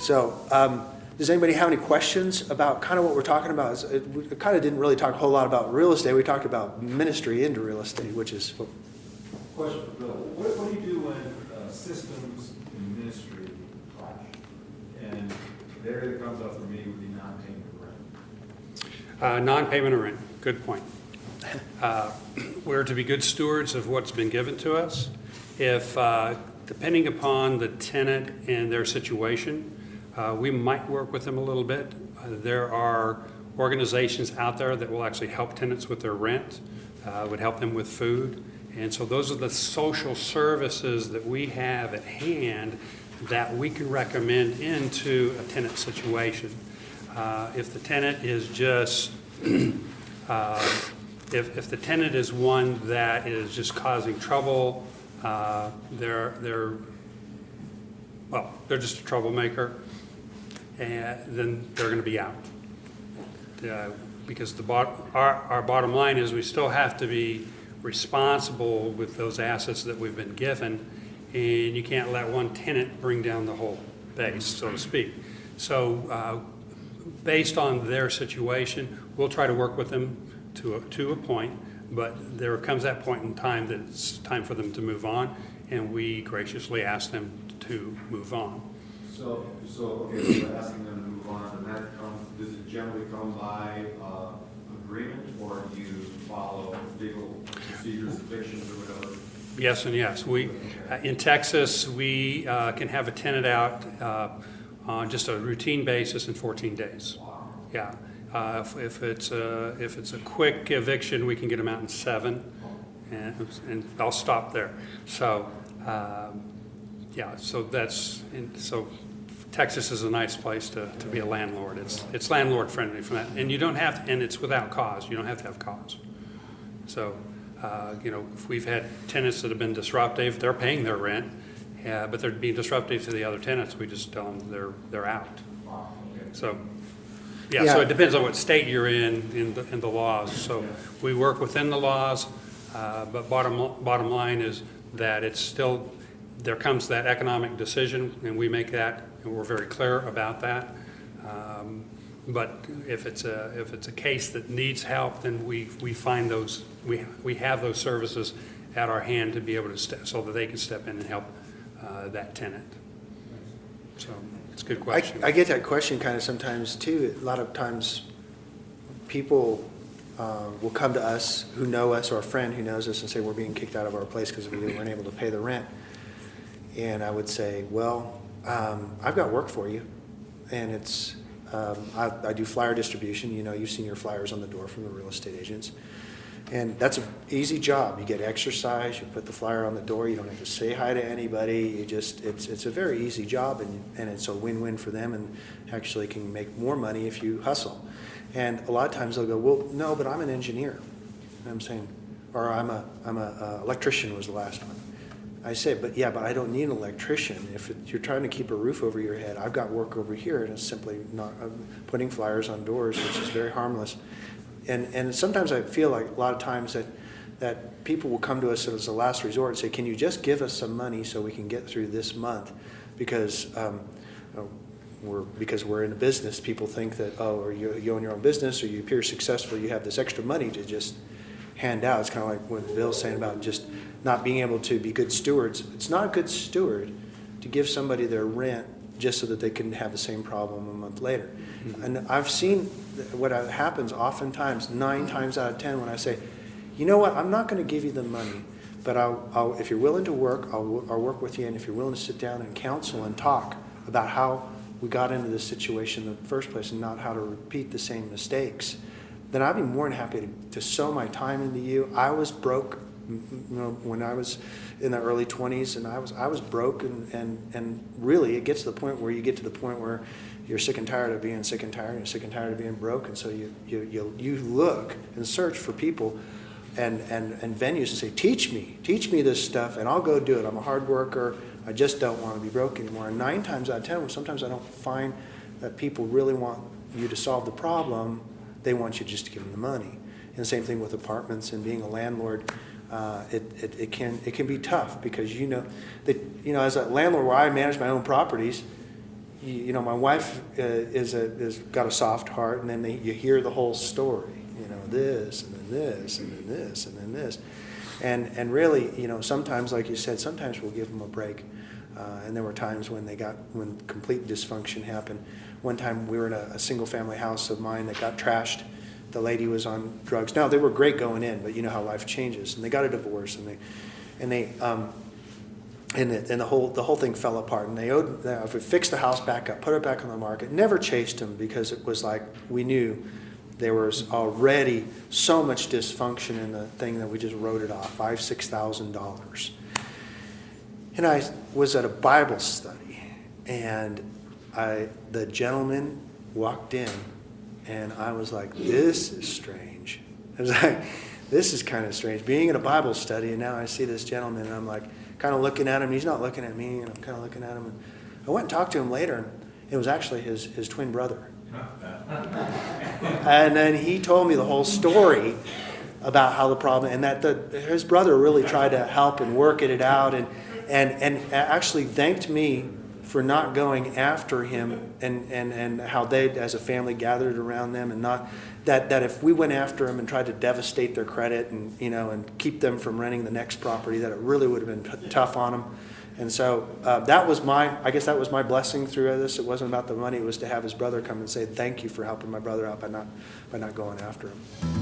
So, does anybody have any questions about kind of what we're talking about? We kind of didn't really talk a whole lot about real estate. We talked about ministry into real estate, which is what. Question for Bill. What do you do when systems in ministry clash? And the area that comes up for me would be non-payment of rent. Non-payment of rent, good point. We're to be good stewards of what's been given to us. If, depending upon the tenant and their situation, we might work with them a little bit. There are organizations out there that will actually help tenants with their rent, would help them with food. And so those are the social services that we have at hand that we can recommend into a tenant situation. If the tenant is just, if the tenant is one that is just causing trouble, they're just a troublemaker, and then they're going to be out. Because our bottom line is we still have to be responsible with those assets that we've been given, and you can't let one tenant bring down the whole base, so to speak. So based on their situation, we'll try to work with them to a point, but there comes that point in time that it's time for them to move on, and we graciously ask them to move on. So you're asking them to move on, and that does it generally come by agreement, or do you follow legal procedures, evictions, or whatever? Yes and yes. We in Texas, we can have a tenant out on just a routine basis in 14 days. Wow. Yeah. If it's a quick eviction, we can get them out in 7, and I'll stop there. So yeah. So Texas is a nice place to be a landlord. It's landlord friendly from that, and you don't have to, and it's without cause. You don't have to have cause. So. If we've had tenants that have been disruptive, they're paying their rent, but they're being disruptive to the other tenants. We just tell them they're out. Wow. Okay. So, yeah. So it depends on what state you're in the laws. So we work within the laws, but bottom line is that it's still there comes that economic decision, and we make that, and we're very clear about that. But if it's a case that needs help, then we find those we have those services at our hand to be able to so that they can step in and help that tenant. So it's a good question. I get that question kind of sometimes too. A lot of times people will come to us who know us, or a friend who knows us, and say we're being kicked out of our place because we weren't able to pay the rent. And I would say, well, I've got work for you, and it's I do flyer distribution. You've seen your flyers on the door from the real estate agents. And that's an easy job. You get exercise, you put the flyer on the door, you don't have to say hi to anybody. It's a very easy job, and it's a win-win for them, and actually can make more money if you hustle. And a lot of times they'll go, well, no, but I'm an engineer. And I'm saying, or I'm a electrician was the last one. I say, but I don't need an electrician. If you're trying to keep a roof over your head, I've got work over here, and it's simply not putting flyers on doors, which is very harmless. And sometimes I feel like a lot of times that people will come to us as a last resort and say, can you just give us some money so we can get through this month? Because we're in a business, people think that, or you own your own business, or you appear successful, you have this extra money to just hand out. It's kind of like what Bill's saying about just not being able to be good stewards. It's not a good steward to give somebody their rent just so that they can have the same problem a month later. Mm-hmm. And I've seen what happens oftentimes, 9 times out of 10, when I say, you know what, I'm not going to give you the money, but I'll if you're willing to work, I'll work with you, and if you're willing to sit down and counsel and talk about how we got into this situation in the first place and not how to repeat the same mistakes, then I'd be more than happy to sow my time into you. I was broke, when I was in the early 20s, and I was broke, and really it gets to the point where you get to the point where you're sick and tired of being sick and tired, and you're sick and tired of being broke, and so you look and search for people and venues and say, teach me this stuff, and I'll go do it. I'm a hard worker. I just don't want to be broke anymore. And 9 times out of 10, sometimes I don't find that people really want you to solve the problem. They want you just to give them the money. And the same thing with apartments and being a landlord. It can be tough because that as a landlord where I manage my own properties, you know, my wife is got a soft heart, and then you hear the whole story. You know, this and then this and then this and then this, and really, you know, sometimes, like you said, sometimes we'll give them a break. And there were times when complete dysfunction happened. One time we were in a single family house of mine that got trashed. The lady was on drugs. Now they were great going in, but you know how life changes. And they got a divorce, and the whole thing fell apart. And if we fixed the house back up, put it back on the market, never chased them, because it was like we knew there was already so much dysfunction in the thing that we just wrote it off, $6,000. And I was at a Bible study, and the gentleman walked in, and I was like, this is strange. I was like, this is kind of strange. Being in a Bible study, and now I see this gentleman, and I'm like, kind of looking at him. He's not looking at me, and I'm kind of looking at him. And I went and talked to him later, and it was actually his twin brother. And then he told me the whole story about how the problem, and that his brother really tried to help and work it out, and actually thanked me for not going after him, and how they as a family gathered around them, and not that if we went after him and tried to devastate their credit and, you know, and keep them from renting the next property, that it really would have been tough on them. And so I guess that was my blessing through this. It wasn't about the money. It was to have his brother come and say, thank you for helping my brother out by not going after him.